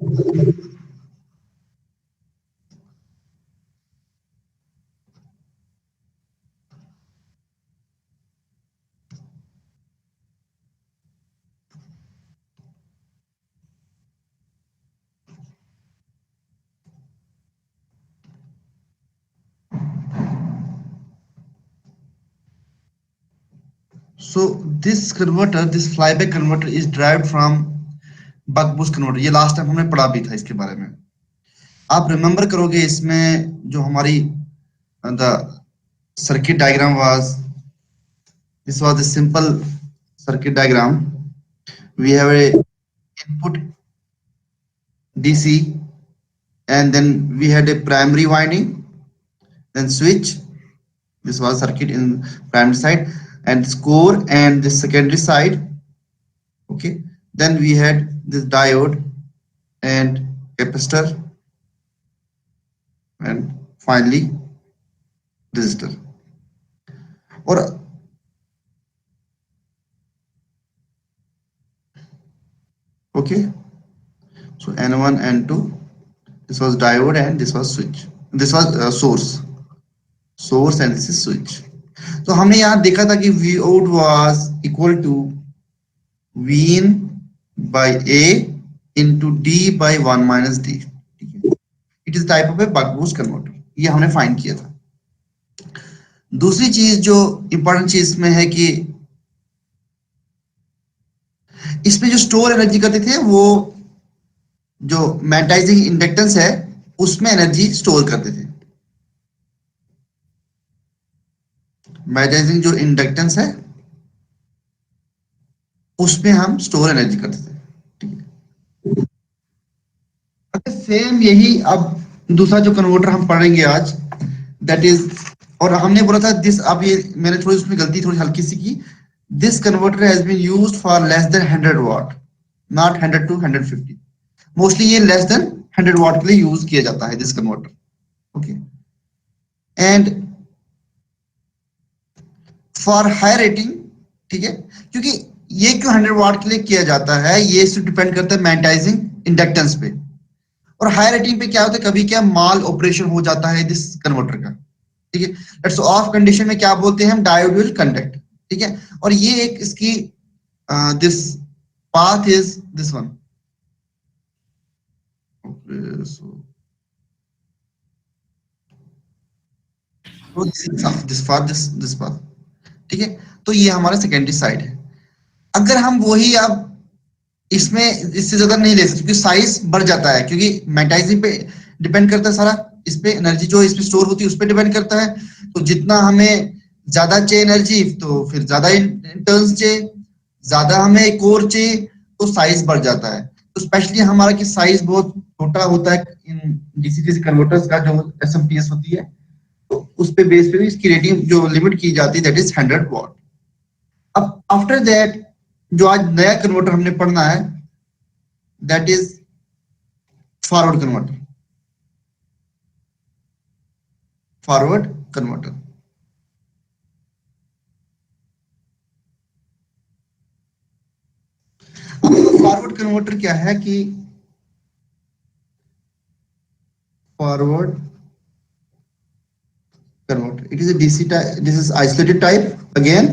So this converter, this flyback converter is derived from buck boost converter. ये last time हमने पढ़ा भी था इसके बारे में। आप रिमेंबर करोगे इसमें जो हमारी the circuit diagram was, this was a simple circuit diagram. We have a input DC, and then we had a primary winding, then switch. This was circuit in primary side, and this core and the secondary side. Okay, then we had this diode and capacitor, and finally resistor. और okay, so N1 N2, this was diode and this was switch, this was source and this is switch. तो हमने यहाँ देखा था कि V out was equal to V in by A into D by 1 minus D. It is type of a buck boost converter. ये हमने find किया था। दूसरी चीज जो इंपॉर्टेंट चीज इसमें है कि इसमें जो स्टोर एनर्जी करते थे वो जो मैग्नेटाइजिंग इंडक्टेंस है उसमें एनर्जी स्टोर करते थे। मैग्नेटाइजिंग जो इंडक्टेंस है उसमें हम स्टोर एनर्जी करते थे। ठीक है, सेम यही अब दूसरा जो कन्वर्टर हम पढ़ेंगे आज, दैट इज, और हमने बोला था दिस, अब ये मैंने थोड़ी उसमें गलती थोड़ी हल्की सी की। This converter has been used for less than 100 watt, not 100 to 150। Mostly ये लेस देन 100 वाट के लिए यूज किया जाता है this converter. Okay, and for high rating, ठीक है, क्योंकि ये क्यों 100 वाट के लिए किया जाता है, ये सिर्फ डिपेंड करता है मैग्नेटाइजिंग इंडक्टेंस पे। और हाई रेटिंग पे क्या होता है, कभी क्या माल ऑपरेशन हो जाता है दिस कन्वर्टर का। ठीक है, लेट्स ऑफ कंडीशन में क्या बोलते हैं हम, डायोड विल कंडक्ट। ठीक है, और ये एक इसकी this path is this one. This path. ठीक है, तो ये हमारा सेकेंडरी साइड है। अगर हम वही अब इसमें इससे ज्यादा नहीं ले सकते क्योंकि साइज बढ़ जाता है, क्योंकि मैग्नेटाइजिंग पे डिपेंड करता है सारा, इस पे एनर्जी जो इसमें स्टोर होती है उस पे डिपेंड करता है। तो जितना हमें ज्यादा चाहिए एनर्जी तो फिर ज्यादा टर्न्स चाहिए, ज्यादा हमें कोर चाहिए तो साइज बढ़ जाता है। तो स्पेशली हमारा की साइज बहुत छोटा होता है इन डीसी डीसी कन्वर्टर्स का, जो एसएमपीएस होती है, तो उस पे बेस पे भी इसकी रेटिंग जो लिमिट की जाती है दैट इज 100 वाट। अब आफ्टर दैट जो आज नया कन्वर्टर हमने पढ़ना है that is forward converter. Forward converter, forward converter क्या है कि forward converter, it is a DC type, this is isolated type again,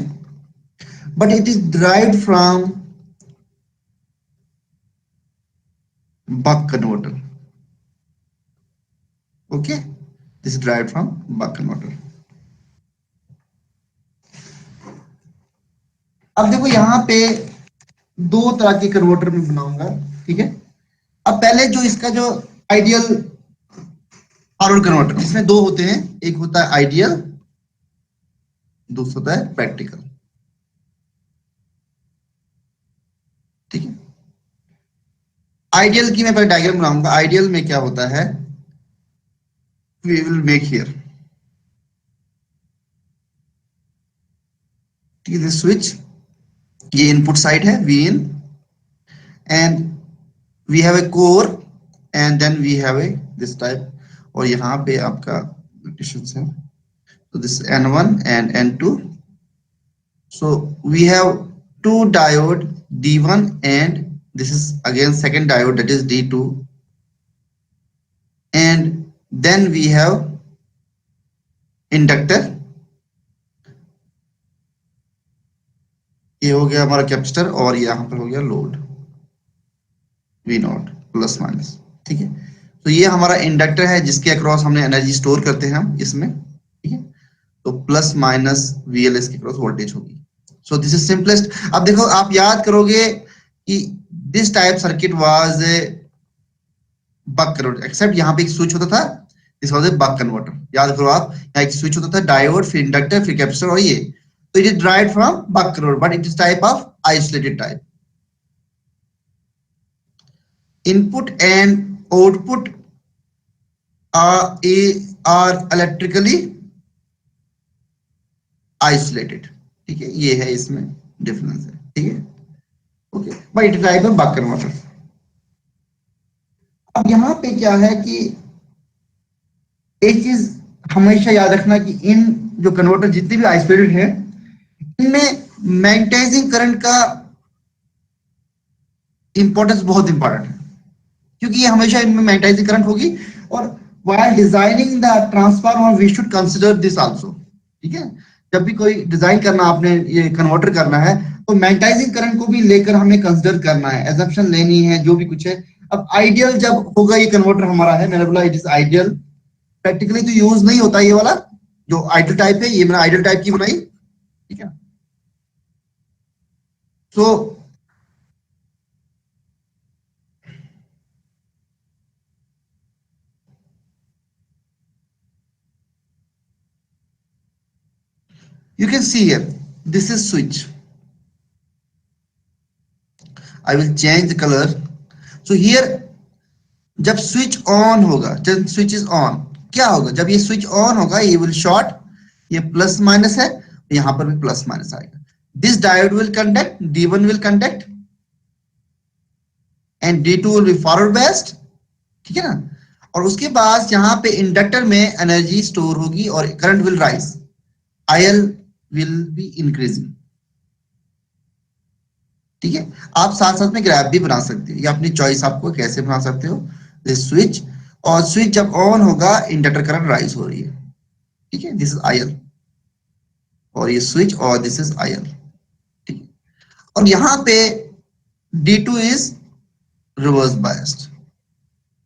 but it is derived from buck converter. Okay, this is derived from buck converter. अब देखो यहाँ पे दो तरह के कन्वर्टर में बनाऊंगा। ठीक है, अब पहले जो इसका जो आइडियल फॉरवर्ड कन्वर्टर, इसमें दो होते हैं, एक होता है आइडियल, दूसरा होता है प्रैक्टिकल। ठीक है, आइडियल की मैं पहले डायग्राम बनाऊंगा। आइडियल में क्या होता है, वी विल मेक हियर, ठीक है, स्विच, ये इनपुट साइड है V in, and we have a core, and then we have a this type, और यहाँ पे आपका नोटेशंस है, so this is N1 and N2, so we have two diode D1 and this is again second diode that is D2, and then we have inductor, ये हो गया हमारा capacitor और यहाँ पर हो गया load V not plus minus, ठीक है। तो ये हमारा इंडक्टर है जिसके अक्रॉस हमने एनर्जी स्टोर करते हैं हम इसमें, ठीक है। तो प्लस माइनस VL इसके अक्रॉस वोल्टेज होगी। So this is simplest. अब देखो आप याद करोगे कि this type circuit was buck converter, except यहाँ पे एक स्विच होता था, this was a buck converter. याद करो आप, यहाँ एक स्विच होता था, डायोड, फिर इंडक्टर, फिर कैपेसिटर और ये। तो it is derived from buck converter, but it is type of isolated type. Input and output are electrically isolated, ठीक है। ये है इसमें डिफरेंस है, ठीक है, okay. But it type of buck converter. अब यहाँ पे क्या है कि एक चीज हमेशा याद रखना कि इन जो कन्वर्टर जितने भी आइसोलेटेड है, इनमें मैग्नेटाइजिंग करंट का इंपॉर्टेंस बहुत इंपॉर्टेंट है, क्योंकि ये हमेशा इनमें मैग्नेटाइजिंग करंट होगी। और while designing the transformer we should consider this also, ठीक है। जब भी कोई डिजाइन करना, आपने ये कन्वर्टर करना है, तो मैग्नेटाइजिंग करंट को भी लेकर हमें कंसीडर करना है, एजम्पशन लेनी है, जो भी कुछ है। अब आइडियल जब होगा ये कन्वर्टर हमारा है, मैंने बोला इट इज आइडियल, प्रैक्टिकली तो यूज नहीं होता ये वाला जो आइडियल टाइप है, ये मैंने आइडियल टाइप की बनाई, ठीक है। सो you can see here, this is switch. I will change the color. So here जब स्विच ऑन होगा, जब स्विच इज ऑन, क्या होगा? जब ये स्विच ऑन होगा, ये विल शॉर्ट, ये प्लस माइनस है, यहां पर भी प्लस माइनस आएगा। This diode will conduct, D1 will conduct and D2 will be forward based, ठीक है ना। और उसके बाद यहाँ पे इंडक्टर में एनर्जी स्टोर होगी और current will rise, IL will be increasing, ठीक है। आप साथ साथ में ग्राफ भी बना सकते हो, ये अपनी चॉइस, आपको कैसे बना सकते हो। स्विच, और स्विच जब ऑन होगा इंडक्टर करंट राइज हो रही है, ठीक है, दिस इज IL, और ये स्विच और दिस इज IL, ठीक है। और यहाँ पे D2 is reverse biased.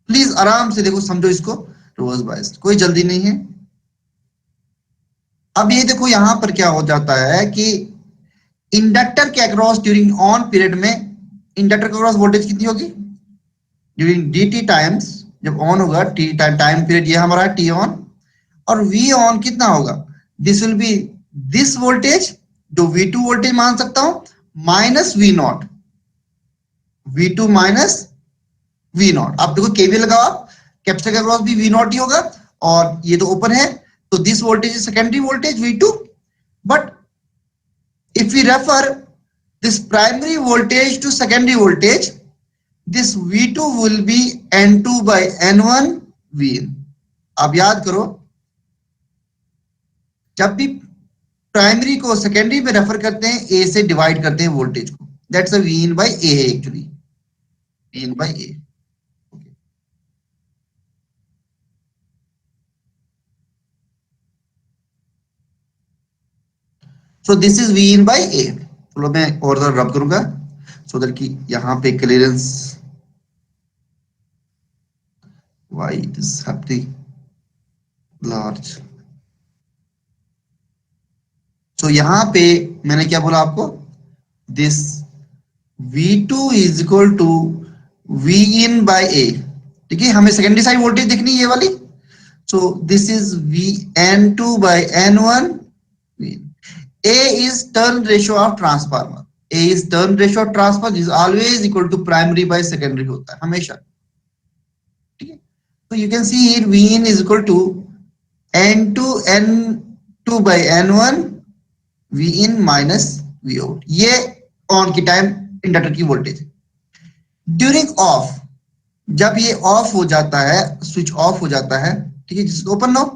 Please आराम से देखो, समझो इसको, रिवर्स बायस्ड, कोई जल्दी नहीं है। अब ये देखो यहां पर क्या हो जाता है कि इंडक्टर के अक्रॉस ड्यूरिंग ऑन पीरियड में इंडक्टर के अक्रॉस वोल्टेज कितनी होगी? ड्यूरिंग dt टाइम्स, जब ऑन होगा, t टाइम पीरियड ये हमारा t ऑन, और v ऑन कितना होगा? This will B this voltage, जो v2 वोल्टेज मान सकता हूं, minus v not, v2 minus v not. आप देखो केवीएल लगाओ, आप कैपेसिटर के अक्रॉस भी v नॉट ही होगा, और ये तो ओपन है, तो this voltage is secondary voltage v2, but if we refer this primary voltage to secondary voltage, this V2 will be N2 by N1 Vn। आप याद करो, जब भी प्राइमरी को सेकेंडरी में रेफर करते हैं, A से डिवाइड करते हैं वोल्टेज को, that's a Vn by A है actually, Vn by A। So this is Vn by A। चलो मैं और रब करूंगा सो दैट कि यहां पे clearance, why it is happening large। so यहां पे मैंने क्या बोला आपको, this V2 is equal to Vin by A, ठीक है। हमें सेकेंडरी साइड वोल्टेज देखनी है ये वाली, so this is Vn2 by N1 Vn। A is turn ratio of transformer, A is turn ratio of transformer is always equal to primary by secondary होता है हमेशा, ठीक है। तो you can see here Vin is equal to N2 by N1 Vin minus Vout, ये on की time inductor की voltage. During of, जब ये ऑफ हो जाता है, स्विच ऑफ हो जाता है, ठीक है, जिसको ओपन नो,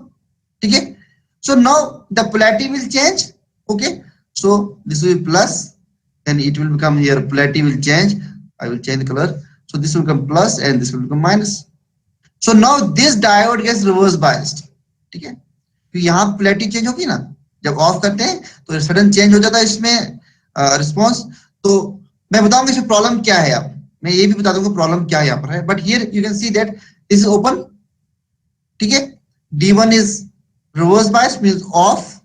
ठीक है। So now the polarity will change, okay, so this will be plus and it will become here, polarity will change, I will change the color, so this will become plus and this will become minus। So now this diode gets reverse biased, ठीक है, तो यहाँ polarity change होगी ना, जब of करते हैं तो सडन चेंज हो जाता है इसमें रिस्पॉन्स। तो मैं बताऊंगा इसमें प्रॉब्लम क्या है, आप मैं ये भी बता दूंगा प्रॉब्लम क्या यहाँ पर है, but here you can see that this is open, ठीक है, D1 is reverse bias means off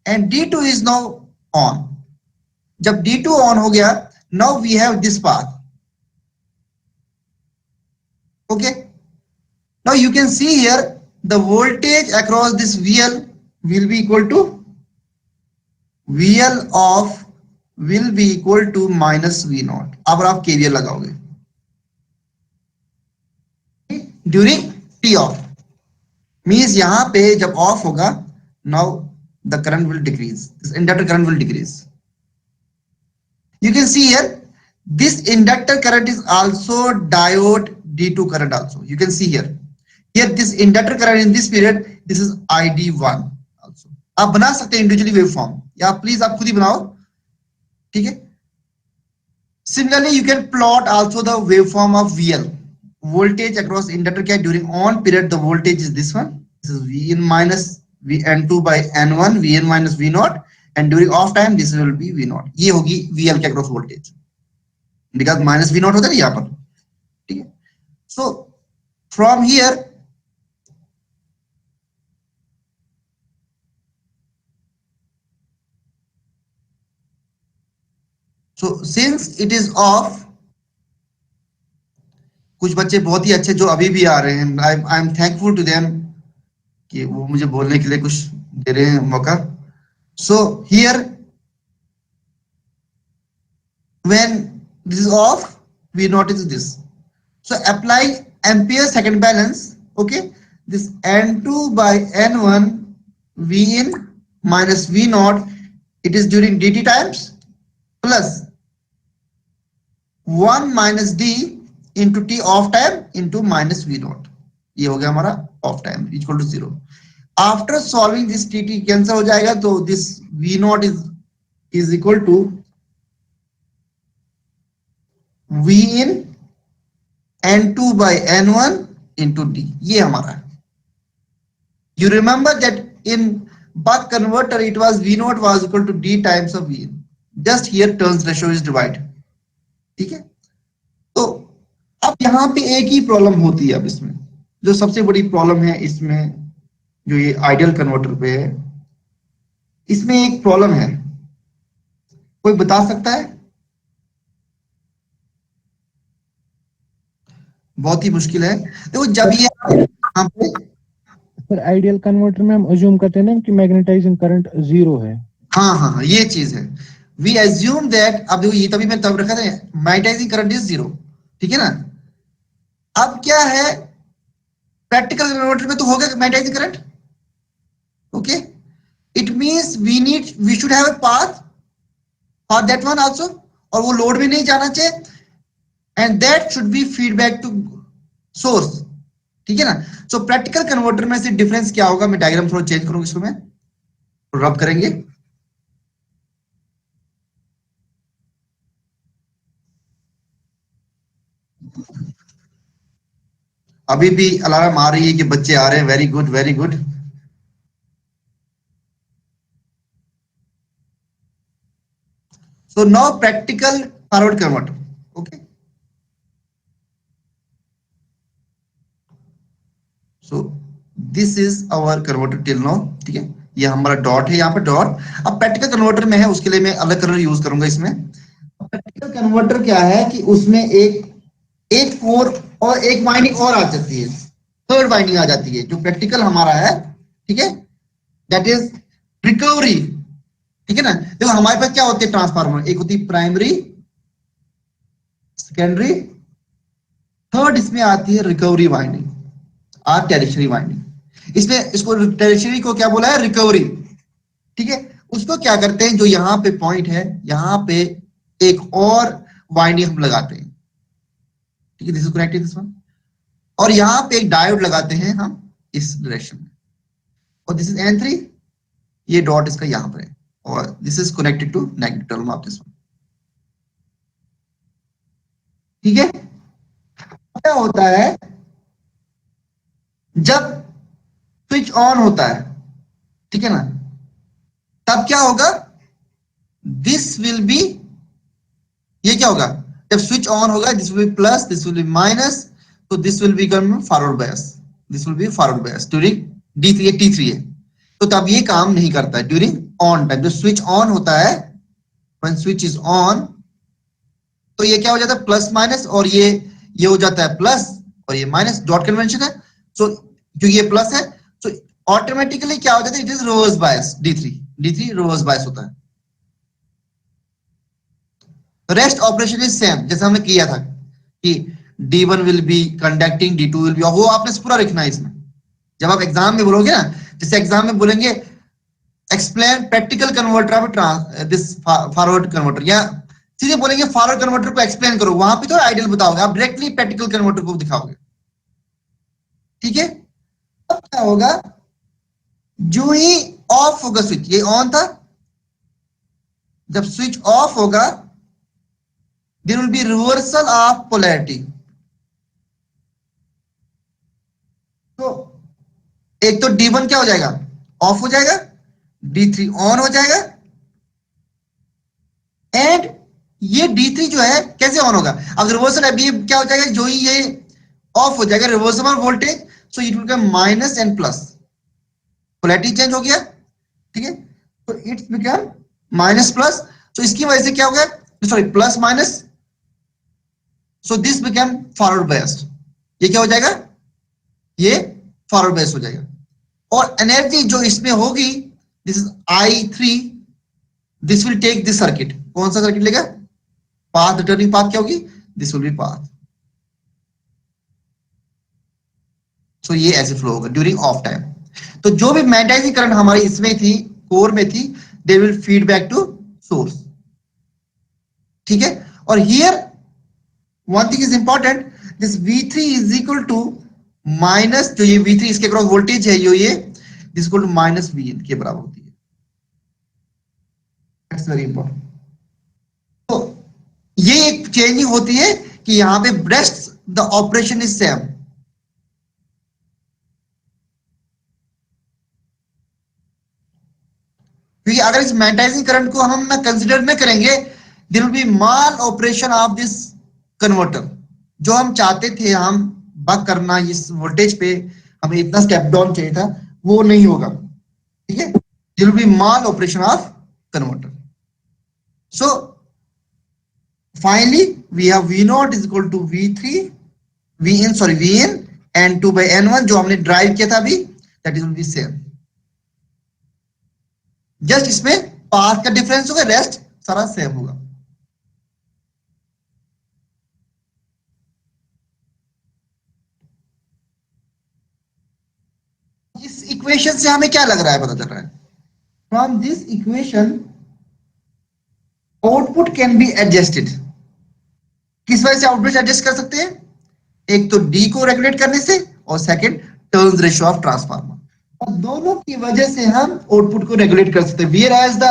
and D2 is now on. जब D2 ऑन हो गया, now we have this path, okay. Now you can see here the voltage across this VL will be equal to VL of will be equal to minus V0 अब आप KVL लगाओगे during T of, means यहां पे जब of होगा, now the current will decrease, this inductor current will decrease. You can see here this inductor current is also diode D2 current also. You can see here this inductor current in this period, this is ID1 also. आप बना सकते हैं individually waveform, या please आप खुद ही बनाओ, ठीक है। Similarly you can plot also the waveform of VL, voltage across inductor क्या, during on period the voltage is this one, this is Vn minus Vn2 by N1 Vn minus V0, and during off time this will be V0, ये होगी VL के across voltage, because minus V0 होता है यहाँ पर, ठीक है। So from here so since it is of, कुछ बच्चे बहुत ही अच्छे जो अभी भी आ रहे हैं, I am thankful to them कि वो मुझे बोलने के लिए कुछ दे रहे हैं मौका। So here when this is off we notice this, so apply ampere second balance, okay, this N2 by N1 Vin minus V0, it is during dt times plus 1 minus d into t off time into minus V0, ये हो गया हमारा off time equal to 0। After solving this T cancel हो जाएगा, तो this V0 is equal to V in N2 by N1 into D, ये हमारा। You remember that in buck converter it was V0 was equal to D times of V in, just here turns ratio is divided, ठीक है। तो अब यहाँ पे एक ही problem होती है, अब इसमें जो सबसे बड़ी प्रॉब्लम है इसमें, जो ये आइडियल कन्वर्टर पे है, इसमें एक प्रॉब्लम है, कोई बता सकता है? बहुत ही मुश्किल है। देखो जब ये यहाँ पे सर आइडियल कन्वर्टर में हम अज्यूम करते हैं ना कि मैग्नेटाइजिंग करंट 0 है। हाँ हाँ हाँ, ये चीज है, वी एज्यूम दैट, अब देखो ये तभी मैं तब रखा था मैग्नेटाइजिंग करंट इज 0, ठीक है ना। अब क्या है, प्रैक्टिकल कन्वर्टर में तो होगा magnetizing current, okay, it means we should have a path for that one also, और वो लोड में नहीं जाना चाहिए, and that should be feedback to source, ठीक है ना। सो प्रैक्टिकल कन्वर्टर में से डिफरेंस क्या होगा, मैं डायग्राम थोड़ा चेंज करूंगा, इसको मैं रब करेंगे। अभी भी अलार्म आ रही है कि बच्चे आ रहे हैं, very good very good. So now practical forward converter, okay. So this is our converter till now, ठीक है, ये हमारा डॉट है यहाँ पे डॉट। अब प्रैक्टिकल कन्वर्टर में है, उसके लिए मैं अलग कलर यूज करूंगा इसमें। प्रैक्टिकल कन्वर्टर क्या है कि उसमें एक कोर और एक वाइंडिंग और आ जाती है, थर्ड वाइंडिंग आ जाती है, जो प्रैक्टिकल हमारा है, ठीक है, दैट इज रिकवरी, ठीक है ना। देखो हमारे पास क्या होते हैं ट्रांसफार्मर, एक होती है प्राइमरी, सेकेंडरी, थर्ड इसमें आती है रिकवरी वाइंडिंग और टेरिशरी वाइंडिंग। इसमें इसको टेरिशरी को क्या बोला है, रिकवरी, ठीक है। उसको क्या करते हैं, जो यहाँ पे पॉइंट है, यहाँ पे एक और वाइंडिंग हम लगाते हैं, ठीक है, this is connected this one, और यहाँ पे एक डायोड लगाते हैं हम इस डायरेक्शन में, और दिस इज N3, ये डॉट इसका यहाँ पर है, और this is connected to negative terminal of this one, ठीक है। क्या होता है जब स्विच ऑन होता है, ठीक है ना, तब क्या होगा, दिस विल बी, ये क्या होगा, जब स्विच ऑन होगा this will be plus, this will be minus, तो this will become forward bias, this will be forward bias during D3 T3 है, तो तब ये काम नहीं करता है ड्यूरिंग ऑन टाइम। जो स्विच ऑन होता है, व्हेन स्विच इज ऑन, तो ये क्या हो जाता है प्लस माइनस, और ये हो जाता है प्लस और ये माइनस, डॉट कन्वेंशन है, सो क्योंकि ये प्लस है, सो ऑटोमेटिकली क्या हो जाता है, it is reverse bias, D3 reverse bias होता है। रेस्ट ऑपरेशन इज सेम, जैसे हमने किया था कि D1 will be conducting, D2 will B, वो आपने पूरा लिखना है इसमें। जब आप एग्जाम में बोलोगे ना, जैसे एग्जाम में बोलेंगे explain practical converter of this forward converter, या सीधे बोलेंगे फॉरवर्ड कन्वर्टर को एक्सप्लेन करो, वहां पे तो आइडियल बताओगे, आप डायरेक्टली प्रैक्टिकल कन्वर्टर को दिखाओगे, ठीक है। अब क्या होगा, जो ही ऑफ होगा स्विच, ये ऑन था, जब स्विच ऑफ होगा there will be reversal of polarity. तो एक तो D1 क्या हो जाएगा, ऑफ हो जाएगा, D3 ऑन हो जाएगा, एंड ये D3 जो है कैसे ऑन होगा, अब रिवर्सल, अब ये क्या हो जाएगा, जो ही ये ऑफ हो जाएगा, reversal of voltage, so it will become minus and plus, polarity change हो गया, ठीक है, तो इट्स बिकम माइनस प्लस, तो इसकी वजह से क्या हो गया, sorry plus minus, so this become forward biased, ये क्या हो जाएगा, ये फॉरवर्ड बायस हो जाएगा, और एनर्जी जो इसमें होगी, this is I3, this will take this circuit, कौन सा सर्किट लेगा, पाथ, रिटर्निंग पाथ क्या होगी, this will be path, so ये ऐसे फ्लो होगा ड्यूरिंग ऑफ टाइम। तो जो भी मैग्नेटाइजिंग करंट हमारी इसमें थी, कोर में थी, they will feed back to source, ठीक है। और here one thing is important, this V3 is equal to minus, जो ये V3 इसके अक्रॉस वोल्टेज है, ये this equal to minus Vn के बराबर होती है, दैट्स वेरी इंपॉर्टेंट। तो ये एक चेंजिंग होती है कि यहां पे breast the operation is same, क्योंकि अगर इस मैग्नेटाइजिंग करंट को हम ना कंसीडर न करेंगे, there will be mal operation of this converter, जो हम चाहते थे हम बक करना इस वोल्टेज पे, हमें इतना स्टेप डाउन चाहिए था, वो नहीं होगा, ठीक है, there will be mal operation of converter. So finally we have V0 is equal to V3 Vn, sorry Vn N2 by N1, जो हमने ड्राइव किया था अभी, that is will be same, just इसमें पाथ का डिफरेंस होगा, rest सारा same होगा। इस इक्वेशन से हमें क्या लग रहा है, पता चल रहा है, from this equation output can be adjusted, किस वजह से आउटपुट एडजस्ट कर सकते हैं, एक तो D को रेगुलेट करने से, और second turns ratio of transformer, और दोनों की वजह से हम आउटपुट को रेगुलेट कर सकते हैं। वेयर एज द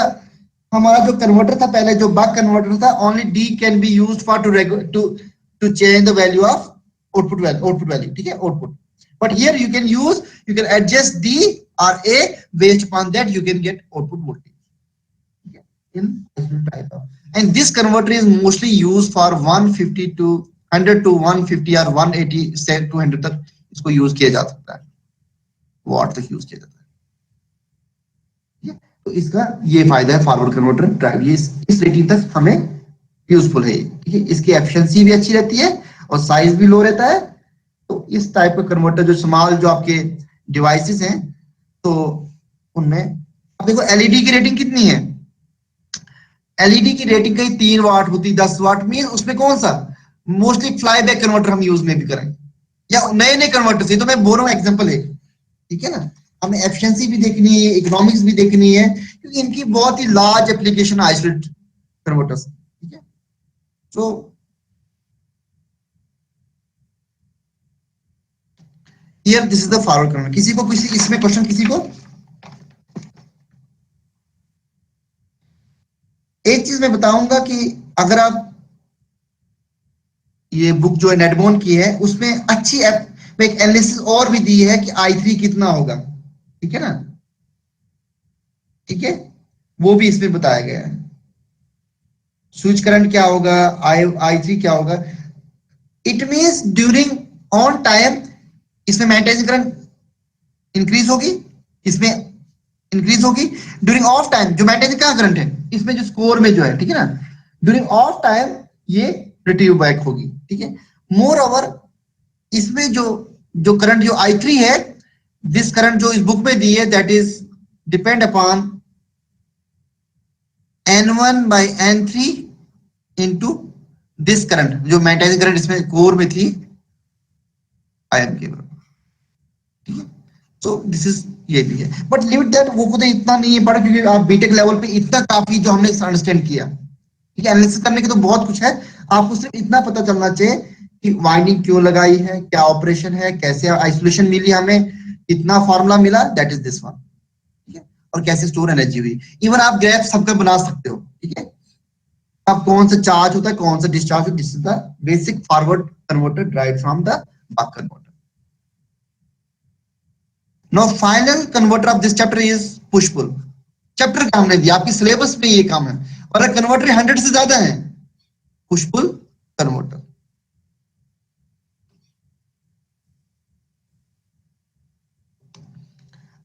हमारा जो कन्वर्टर था पहले, जो बक कन्वर्टर था, only D can be used for to change the value of output value, ठीक है, output, but here you can adjust D or A, based upon that you can get output voltage in different type of, and this converter is mostly used for 150 to 100 to 150 or 180 से 200 तक इसको use किया जा सकता है, वाट तक use किया जाता है, तो इसका ये फायदा है फॉरवर्ड कन्वर्टर ड्राइव, ये इस रेटिंग तक हमें यूजफुल है, ठीक है, इसकी एफिशिएंसी भी अच्छी रहती है और साइज भी लो रहता है। तो इस टाइप का कन्वर्टर जो स्मॉल जो आपके डिवाइसेस हैं, तो उनमें अब देखो एलईडी की रेटिंग कितनी है, एलईडी की रेटिंग कहीं 3 वाट होती, 10 वाट में, उसमें कौन सा मोस्टली फ्लाई बैक कन्वर्टर हम यूज में भी करें, या नए नए कन्वर्टर से, तो मैं बोल रहा हूँ एग्जांपल है, ठीक है ना, हमें एफिशिएंसी भी देखनी है, इकोनॉमिक्स भी देखनी है, क्योंकि इनकी बहुत ही लार्ज एप्लीकेशन आइसोलेट कन्वर्टर्स, ठीक है। So here this is the forward converter. किसी को किसी इसमें क्वेश्चन, किसी को एक चीज मैं बताऊंगा कि अगर आप ये बुक जो है नेटबोन की है, उसमें अच्छी ऐप, एक एनालिसिस और भी दी है कि I3 कितना होगा, ठीक है ना, ठीक है, वो भी इसमें बताया गया है। स्विच करंट क्या होगा, I3 क्या होगा, it means during on time इसमें मैग्नेटाइजिंग करंट इंक्रीज होगी, इसमें इंक्रीज होगी, ड्यूरिंग ऑफ टाइम जो मैग्नेटाइजिंग का करंट है इसमें जो स्कोर में जो है, ठीक है ना, ड्यूरिंग ऑफ टाइम ये रिट्रीव बैक होगी, ठीक है। मोर ओवर इसमें जो जो करंट जो I3 है, दिस करंट जो इस बुक में दी है that is depend upon N1 by N3 into this current, जो मैग्नेटाइजिंग करंट इसमें कोर में थी आयन के, ठीक है। सो दिस इज ये भी है, बट लिमिट दैट वो खुद इतना नहीं है पढ़ा, क्योंकि आप बीटेक लेवल पे इतना काफी जो हमने अंडरस्टैंड किया, ठीक है। एनालिसिस करने के तो बहुत कुछ है, आपको सिर्फ इतना पता चलना चाहिए कि वाइंडिंग क्यों लगाई है, क्या ऑपरेशन है, कैसे आइसोलेशन मिली हमें, कितना फॉर्मूला मिला, दैट इज दिस वन, ठीक है, और कैसे स्टोर एनर्जी हुई। इवन आप ग्राफ सबका बना सकते हो, ठीक है, अब कौन सा चार्ज होता है, कौन सा डिस्चार्ज होता है, this is the basic forward converter drive from the buck converter. Now final converter of this chapter is push pull. Chapter काम नहीं दिया, आपकी सिलेबस में ये काम है, और अगर कन्वर्टर 100 से ज्यादा है, पुश पुल कन्वर्टर।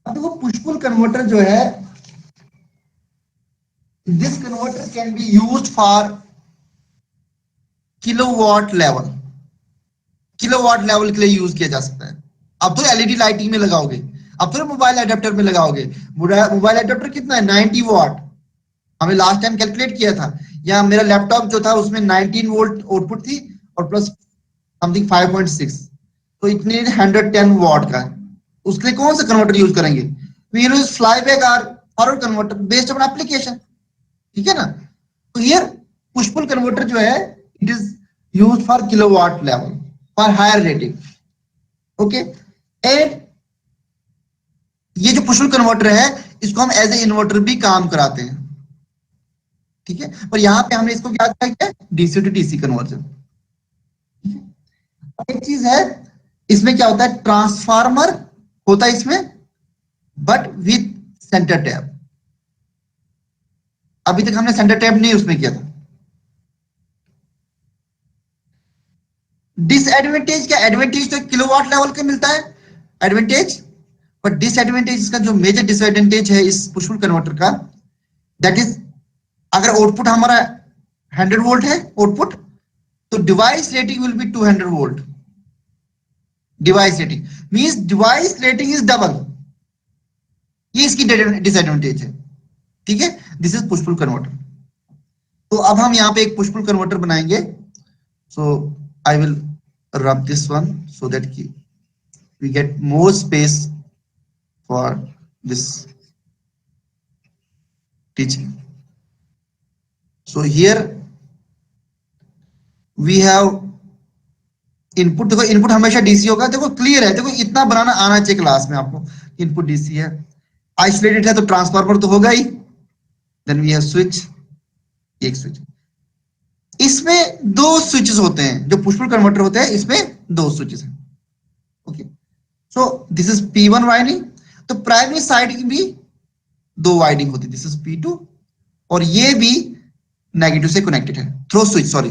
अब देखो पुश पुल कन्वर्टर जो है, this converter can be used for kilowatt level, kilowatt level के लिए यूज किया जा सकता है। अब तो एलईडी लाइटिंग में लगाओगे, अब तो मोबाइल एडेप्टर में लगाओगे। मोबाइल एडेप्टर कितना है, 90 वॉट, हमें लास्ट टाइम कैलकुलेट किया था। या मेरा लैपटॉप जो था उसमें 19 वोल्ट आउटपुट थी और प्लस समथिंग 5.6, तो इतने 110 वॉट का है। उसके लिए कौन सा कन्वर्टर यूज करेंगे, वी यूज फ्लाईबैक और forward converter based on application, ठीक है ना। तो हियर पुश पुल कन्वर्टर जो है it is used for kilowatt level for higher rating, okay. And ये जो पुश पुल कन्वर्टर है इसको हम एज ए इन्वर्टर भी काम कराते हैं, ठीक है, पर यहां पे हमने इसको क्या किया, डीसी टू डीसी कन्वर्जन। एक चीज है इसमें क्या होता है, ट्रांसफार्मर होता है इसमें, बट विथ सेंटर टैप। अभी तक हमने सेंटर टैप नहीं उसमें किया था। डिसएडवांटेज क्या, एडवांटेज तो किलोवाट लेवल का मिलता है एडवांटेज, बट डिसएडवांटेज इसका जो मेजर डिसएडवांटेज है इस पुश पुल कन्वर्टर का, दैट इज अगर आउटपुट हमारा 100 वोल्ट है आउटपुट, तो device rating will be 200 volt. Device rating means device rating is double, ये इसकी डिसएडवांटेज है, ठीक है। This is push pull converter. तो अब हम यहाँ पे एक पुश पुल कन्वर्टर बनाएंगे। So I will rub this one so that we get more space for this teaching. So here we have input. देखो इनपुट हमेशा डीसी होगा, देखो क्लियर है, देखो इतना बनाना आना चाहिए क्लास में आपको। इनपुट डीसी है, आइसोलेटेड है तो ट्रांसफार्मर तो होगा ही, देन वी हैव स्विच, एक स्विच। इसमें दो स्विचेस होते हैं, जो पुश पुल कन्वर्टर होते हैं इसमें दो स्विचेस हैं, okay. So this is P1 winding, तो प्राइमरी साइड की भी दो वाइंडिंग होती है, दिस इज P2, और ये भी नेगेटिव से कनेक्टेड है, through switch, sorry.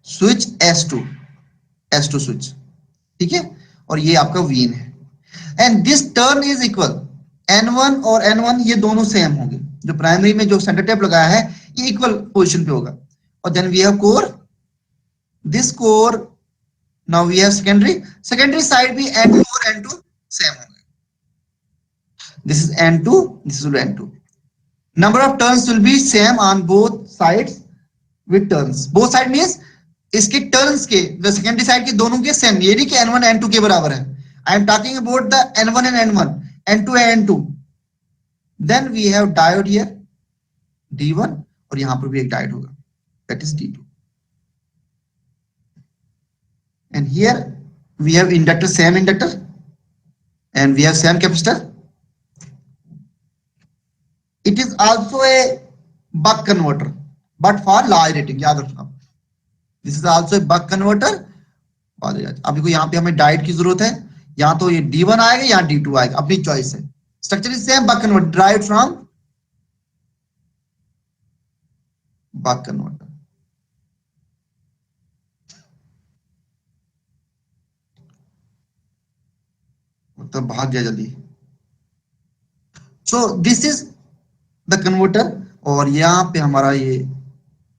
Switch S2 switch, ठीक है, और ये आपका Vin है। And this turn is equal, N1 और N1 ये दोनों सेम होंगे, जो प्राइमरी में जो सेंटर टैप लगाया है ये इक्वल पोजीशन पे होगा। और then we have core, this core, now we have secondary side भी N2 और N2 सेम होंगे, this is N2, this is N2। Number of turns will be same on both sides with turns, both side means इसके turns के जो secondary side के दोनों के same, ये नहीं कि N1 N2 के बराबर है। I am talking about the N1 and N1, N2 and N2। Then we have diode here D1, और यहां पर भी एक डायोड होगा that is D2, and here we have inductor, same inductor, and we have same capacitor, It is also a buck converter, but for large rating. याद रखना, this is also a buck converter. और अब देखो यहाँ पे हमें diet की जरूरत है, यहाँ तो ये D1 आएगा, यहाँ D2 आएगा, अपनी चॉइस है. Structure is same, buck converter derived from buck converter. मतलब भाग गया जल्दी. So this is the converter, और यहाँ पे हमारा ये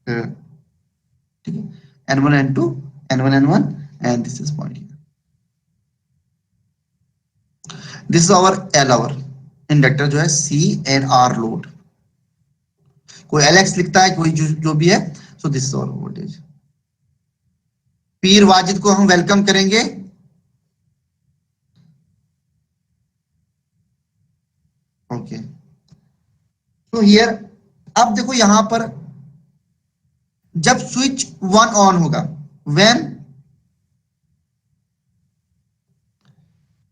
ठीक है, N1 N2 N1 N1 and this is point here. This is our L, our inductor जो है C and R लोड. कोई LX लिखता है, कोई जो भी है. So this is our voltage. पीर वाजिद को हम वेलकम करेंगे. ओके, तो हियर अब देखो यहां पर जब स्विच 1 ऑन होगा, व्हेन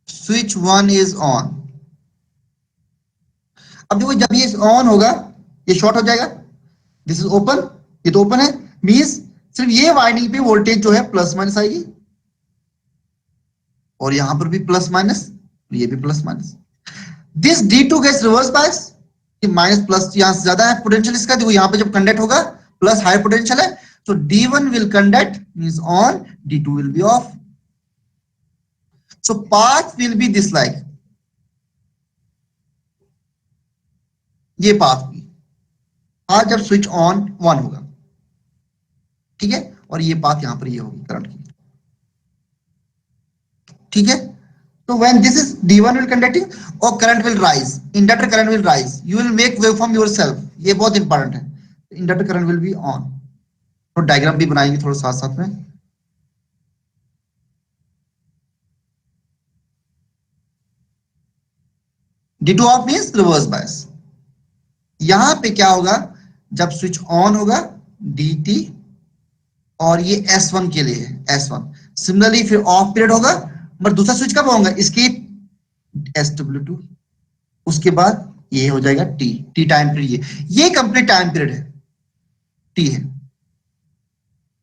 स्विच 1 इज ऑन, अब देखो जब ये ऑन होगा ये शॉर्ट हो जाएगा. दिस इज ओपन, ये तो ओपन है, मींस सिर्फ ये वाइंडिंग पे वोल्टेज जो है प्लस माइनस आएगी, और यहां पर भी प्लस माइनस, ये भी plus minus. This D2 gets reverse bias, कि माइनस प्लस यहां से ज्यादा है पोटेंशियल इसका. देखो यहां पे जब कंडक्ट होगा प्लस हाई पोटेंशियल है, तो D1 will conduct means on, D2 will B of. So path will B this like, ये पाथ भी आज जब स्विच ऑन 1 होगा, ठीक है, और ये पाथ यहां पर ये होगी करंट की, ठीक है. So when this is D1 will conducting or current will rise, inductor current will rise, you will make waveform yourself. ये बहुत इंपॉर्टेंट है. Inductor current will be on. तो डायग्राम भी बनाएंगे थोड़ा साथ साथ में. D2 of means reverse bias. यहां पे क्या होगा, जब स्विच ऑन होगा DT, और ये S1 के लिए है, S1. सिमिलरली फिर ऑफ पीरियड होगा, बट दूसरा स्विच कब होगा, इसकी SW2. उसके बाद ये हो जाएगा T टाइम पीरियड. ये कंप्लीट टाइम पीरियड है, T है,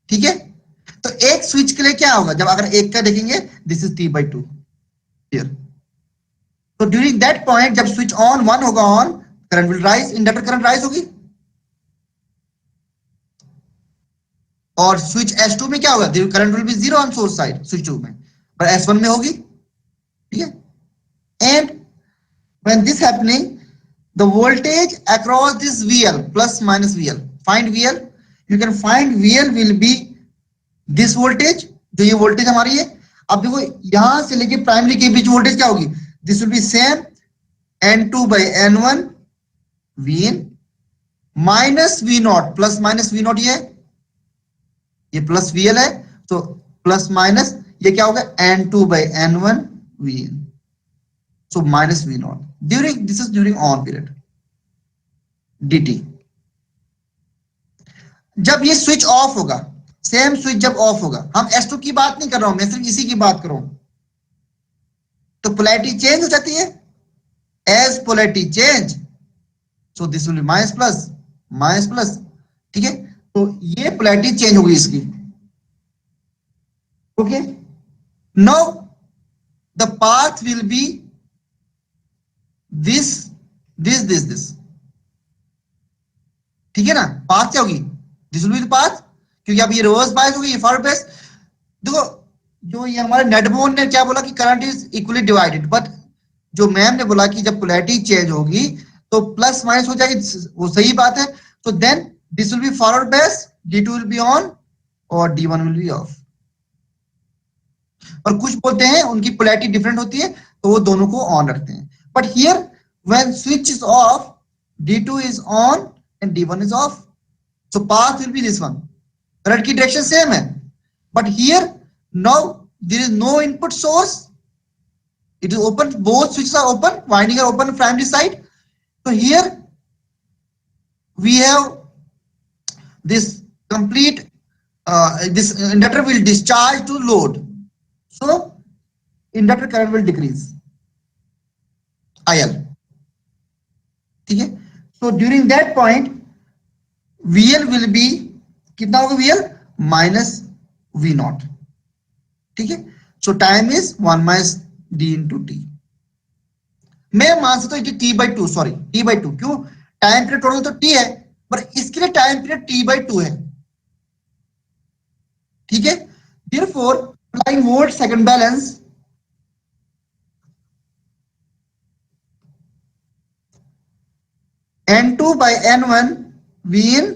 ठीक है. तो एक स्विच के लिए क्या होगा, जब अगर एक का देखेंगे, दिस इज T/2 हियर. तो ड्यूरिंग दैट पॉइंट जब स्विच ऑन 1 होगा on, current will rise, inductor current rise होगी. और स्विच S2 में क्या होगा, current will be 0 on source side switch 2 में, पर S1 में होगी, ठीक है. And when this happening, the voltage across this VL plus minus VL, find VL, you can find VL will be this voltage, जो ये वोल्टेज हमारी है. अब देखो यहां से लेके प्राइमरी के बीच वोल्टेज क्या होगी, this will be same N2 by N1 Vin minus V0 plus minus V0, ये प्लस VL है, तो प्लस माइनस ये क्या होगा, N2 by N1 Vin. So minus V0 during, this is during on period dt. जब ये switch off होगा, same switch जब ऑफ होगा, हम S2 की बात नहीं कर रहा हूं, मैं सिर्फ इसी की बात कर रहा हूं, तो पोलैरिटी चेंज हो जाती है. As polarity change, so this will be minus plus, ठीक है. तो ये पोलैरिटी चेंज होगी इसकी. Okay, now the path will be this, ठीक है ना. पाथ क्या होगी, this will be the path, क्योंकि अब ये रिवर्स बायस होगी, ये फॉरवर्ड बायस. देखो जो ये हमारे नेटबोन ने क्या बोला कि current is equally divided, but जो मैम ने बोला कि जब पोलैरिटी चेंज होगी तो प्लस माइनस हो जाएगी, वो सही बात है. तो then this will be forward bias, D2 will be on और D1 विल बी ऑफ. और कुछ बोलते हैं उनकी पोलैरिटी डिफरेंट होती है, तो वो दोनों को ऑन रखते हैं. But here, when switch is off, D2 is on and D1 is off. So path will be this one. Current की direction same है. But here, now there is no input source. It is open. Both switches are open. Winding are open primary side. So here we have this complete. This inductor will discharge to load. So inductor current will decrease. IL, ठीक है. So during that point VL will be कितना होगा VL minus V not, ठीक है। सो time is 1 minus D into T. मैं मान सकता हूँ T by two, sorry T by two, क्यों, टाइम पीरियड टोटल तो टी है पर इसके लिए time period T by two है, ठीक है। Therefore applying volt second balance N2 by N1 V in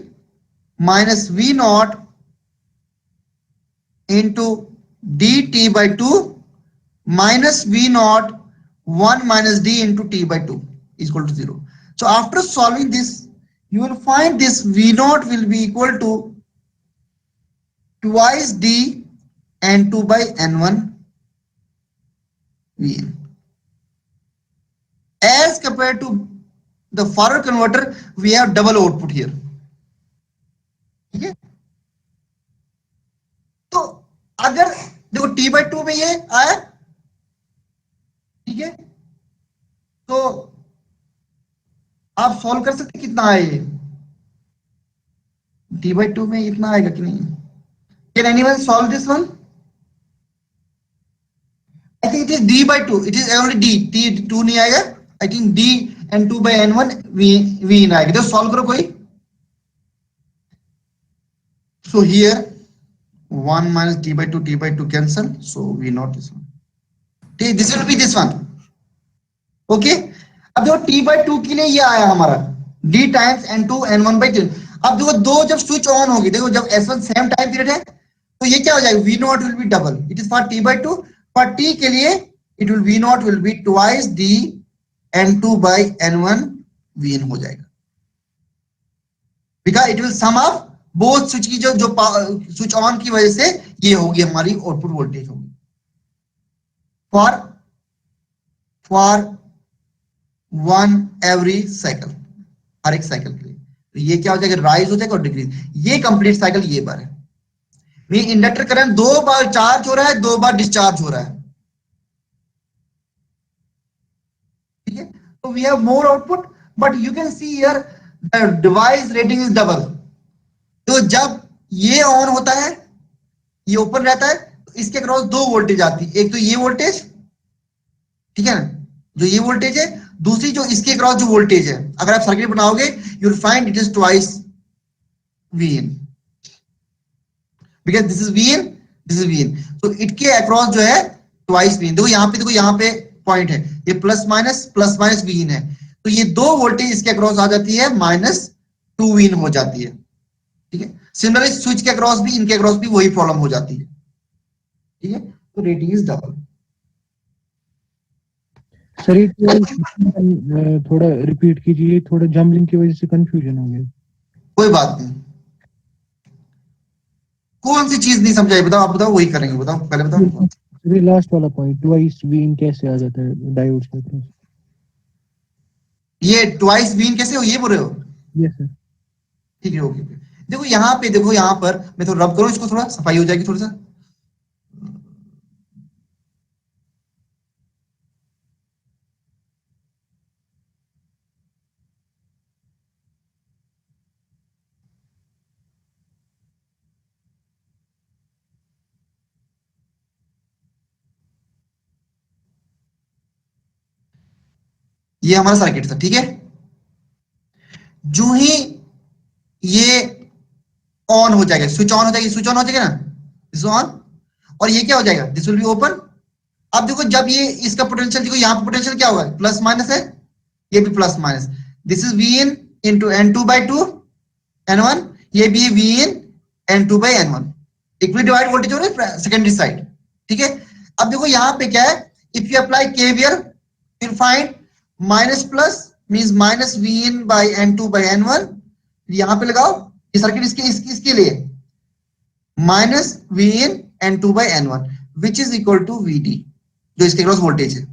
minus V naught into dt by 2 minus V naught 1 minus d into t by 2 is equal to 0. So after solving this, you will find this V naught will be equal to twice d N2 by N1 V in. As compared to the forward converter, we have double output here. ठीक है, तो अगर देखो t by 2 में ये आया, ठीक है, तो आप सॉल्व कर सकते कितना आए ये t by 2 में इतना आएगा कि नहीं? Can anyone solve this one? I think it is d by 2. It is only d, t2 नहीं आएगा. I think d n2 by n1 v in आएगा. तो सॉल्व करो कोई. So here 1 minus t by 2 cancel. So v not this one. This will be this one. Okay. अब देखो t by 2 के लिए ये आया हमारा d times n2 n1 by 2. अब देखो दो जब स्विच ऑन होगी, देखो जब S1 सेम टाइम पीरियड है तो ये क्या हो जाएगा, v not will be double. It is for t by 2. For t के लिए it will v not will be twice d n2 by n1 v in हो जाएगा, because it will sum up both switch की जो switch on की वजह से ये होगी हमारी आउटपुट वोल्टेज होगी फॉर वन एवरी साइकिल, हर एक साइकिल के लिए. तो ये क्या हो जाएगा, राइज हो जाएगा और डिक्रीज. ये कंप्लीट साइकिल ये बार है. ये इंडक्टर करंट दो बार चार्ज हो रहा है, दो बार डिस्चार्ज हो रहा है, ठीक है. तो we have more output, but you can see here the device rating is double. तो जब ये ऑन होता है, ये ओपन रहता है, तो इसके क्रॉस दो वोल्टेज आती है. एक तो ये वोल्टेज, ठीक है ना, जो ये वोल्टेज है, दूसरी जो इसके क्रॉस जो वोल्टेज है. अगर आप सर्किट बनाओगे you will find it is twice V in, because this is V in, this is V in. तो इनके अक्रॉस जो है ट्वाइस वी इन. देखो यहाँ पे पॉइंट है, ये प्लस माइनस वी इन है. तो ये दो वोल्टेज इसके अक्रॉस आ जाती है, माइनस टू वी इन हो जाती है, ठीक है. सिमिलरली स्विच के अक्रॉस भी, इनके अक्रॉस भी वही प्रॉब्लम हो जाती है, ठीक है. तो रेटिंग इज डबल. सर थोड़ा रिपीट कीजिए, थोड़ा जम्बलिंग की वजह से कंफ्यूजन हो गया. कोई बात नहीं. कौन सी चीज नहीं समझाई बताओ, आप बताओ, वही करेंगे. बताओ पहले बताओ. ये लास्ट वाला पॉइंट ट्वाइस वी इन कैसे आ जाता है डायोड के अक्रॉस? ये ट्वाइस वी इन कैसे हो, ये बोल रहे हो? Yes sir. ठीक है, ओके. देखो यहाँ पे, देखो यहाँ पर मैं थोड़ा रब करूं इसको, थोड़ा सफाई हो जाएगी थोड़ा सा. ये हमारा सर्किट था, ठीक है. जो ही ये ऑन हो जाएगा, स्विच ऑन हो जाएगी, स्विच ऑन हो जाएगा ना, दिस ऑन, और ये क्या हो जाएगा, दिस विल बी ओपन. अब देखो जब ये इसका पोटेंशियल, देखो यहाँ पे पोटेंशियल क्या होगा, प्लस माइनस है, ये भी plus minus. This is V in into n2 by 2 n1, ये भी V in n2 by n1. Equally divide voltage हो रहा है सेकेंडरी साइड, ठीक है. अब देखो यहाँ पे क्या है, if you apply KVL you will find minus plus means minus V in by n2 by n1. यहाँ पे लगाओ, ये सर्किट इसके लिए minus V in n2 by n1 which is equal to VD, जो इसके क्रॉस वोल्टेज है,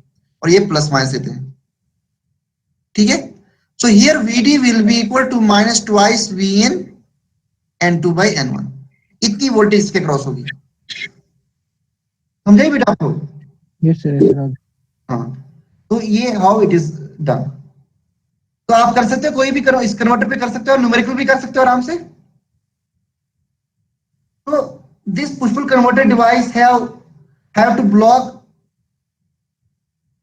और ये प्लस माइनस देते हैं, ठीक है. So here VD will be equal to minus twice V in n2 by n1. इतनी वोल्टेज इसके क्रॉस होगी. समझाइए बेटा आपको? Yes sir. हाँ, तो ये हाउ इट इज डन. तो आप कर सकते हो, कोई भी करो, इस कन्वर्टर पे कर सकते हो, न्यूमेरिकल भी कर सकते हो आराम से। तो this push pull converter device have to block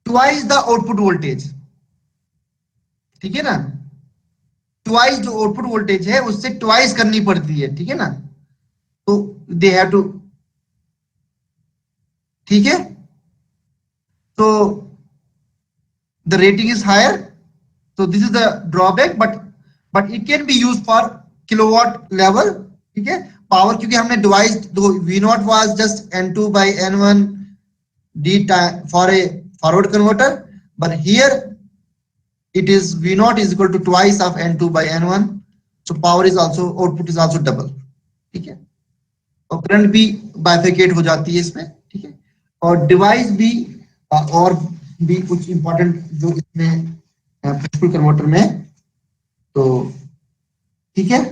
twice the output voltage, ठीक है ना। ट्वाइस जो आउटपुट वोल्टेज है उससे ट्वाइस करनी पड़ती है, ठीक है ना। तो दे हैव टू, ठीक है। तो the rating is higher, so this is the drawback, but it can be used for kilowatt level, ठीक है। पावर क्योंकि हमने डिवाइस दो, V not was just N2 by N1 D time for a forward converter, but here it is V naught is equal to twice of N2 by N1, so power is also, output is also double, ठीक है। और current भी बाइफिकेट हो जाती है इसमें, ठीक है। और डिवाइस भी और भी कुछ इंपॉर्टेंट जो इसमें पुश पुल कन्वर्टर में, तो ठीक है।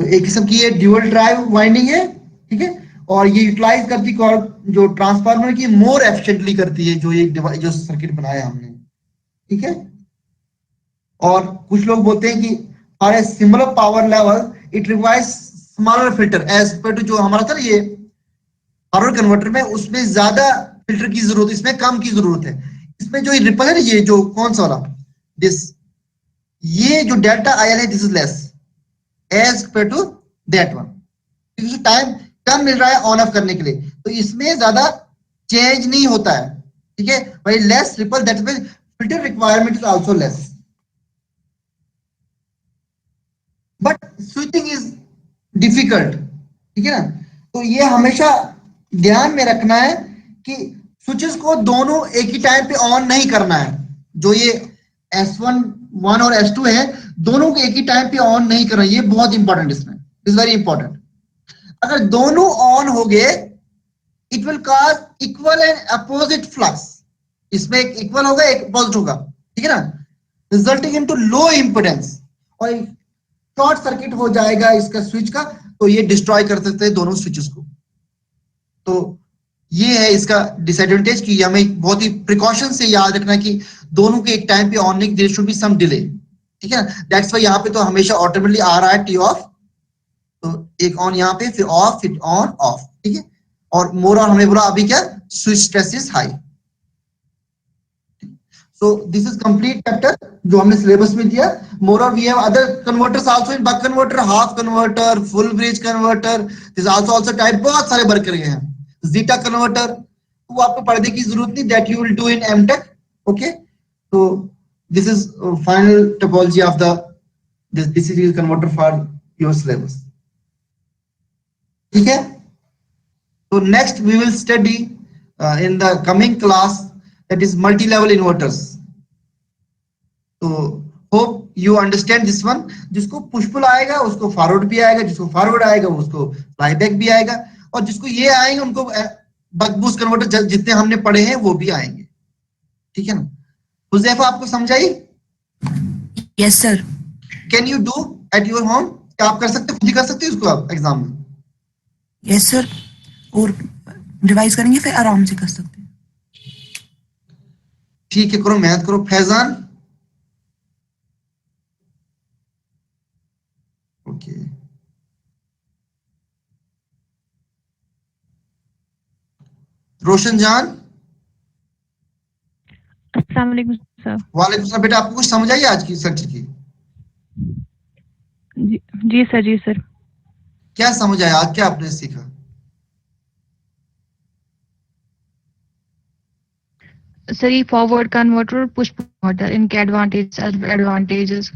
तो एक किस्म की ये ड्यूअल ड्राइव वाइंडिंग है, ठीक है। और ये यूटिलाइज करती जो ट्रांसफार्मर की मोर एफिशिएंटली करती है, जो ये जो सर्किट बनाया हमने, ठीक है। और कुछ लोग बोलते हैं कि for a similar power level it requires smaller filter as per to, जो हमारा था ये फॉरवर्ड कन्वर्टर में, उसमें ज्यादा फिल्टर की जरूरत, इसमें कम की जरूरत है। इसमें जो रिपल है, ये जो कौन सा वाला, दिस, ये जो डेल्टा आई एल है, this is less as compare to that one, क्योंकि टाइम कम मिल रहा है ऑन ऑफ करने के लिए, तो इसमें ज्यादा चेंज नहीं होता है, ठीक है भाई। Less ripple, that means filter requirement is also less, but switching is difficult, ठीक है ना। तो ये हमेशा ध्यान में रखना है कि स्विचेस को दोनों एक ही टाइम पे ऑन नहीं करना है। जो ये S1 और S2 है, दोनों को एक ही टाइम पे ऑन नहीं करना, ये बहुत इंपॉर्टेंट, इसमें इज वेरी इंपॉर्टेंट। अगर दोनों ऑन हो गए, it will cause equal and opposite flux, इसमें एक इक्वल होगा, एक अपोजिट होगा, ठीक है ना, रिजल्टिंग इनटू लो इंपेडेंस, और शॉर्ट सर्किट हो जाएगा इसका स्विच का, तो ये डिस्ट्रॉय कर सकते हैं दोनों स्विचेस को। तो ये है इसका डिसएडवांटेज कि हमें बहुत ही प्रिकॉशन से याद रखना कि दोनों के एक टाइम पे ऑन नहीं, there should be some delay, ठीक है। दैट्स वाई यहाँ पे तो हमेशा ऑटोमेटिकली आ रहा है टी ऑफ, तो एक ऑन यहाँ पे, फिर ऑफ, फिर ऑन ऑफ, ठीक है। और मोर ऑन हमने बोला अभी क्या, switch stress is high. So this is complete chapter जो हमने सिलेबस में दिया। More on we have other converters also in buck converter, half converter, full bridge converter. This also type, बहुत सारे वर्क करेंगे हैं। Zeta converter वो आपको पढ़ने की जरूरत नहीं, that you will do in MTech, okay? So this is final topology of the this DC converter for your syllabus, ठीक है। So next we will study in the coming class, that is multi-level inverters. तो hope you understand this one. जिसको push pull आएगा उसको forward भी आएगा, जिसको forward आएगा उसको फ्लाईबैक भी आएगा, और जिसको ये आएंगे उनको बक बूस्ट कन्वर्टर जितने हमने पढ़े हैं वो भी आएंगे, ठीक है ना। हुजैफा आपको समझाई? Yes sir. Can you do at your home? क्या आप कर सकते, खुद ही कर सकते हो इसको आप एग्जाम में? यस सर, और रिवाइज करेंगे फिर आराम से कर सकते हैं। ठीक है, करो मेहनत करो। फैजान? ओके, रोशन जान? अस्सलाम वालेकुम सर। वालेकुम सलाम। बेटा आपको कुछ समझ आई आज की सब्जेक्ट की? जी सर, जी सर। क्या समझ आया आज, क्या आपने सीखा? सर ये फॉरवर्ड कन्वर्टर और पुश कन्वर्टर, इनके एडवांटेजेस,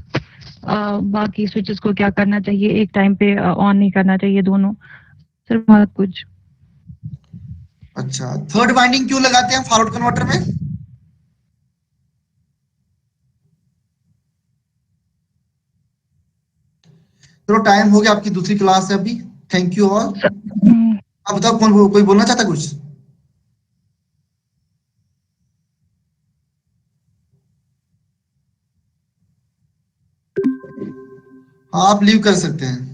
बाकी स्विचेस को क्या करना चाहिए, एक टाइम पे ऑन नहीं करना चाहिए दोनों, सर बहुत कुछ। अच्छा, थर्ड वाइंडिंग क्यों लगाते हैं फॉरवर्ड कन्वर्टर में? चलो टाइम हो गया, आपकी दूसरी क्लास है अभी। Thank you all. आप बताओ, कौन कोई बोलना चाहता कुछ? हाँ, आप लीव कर सकते हैं।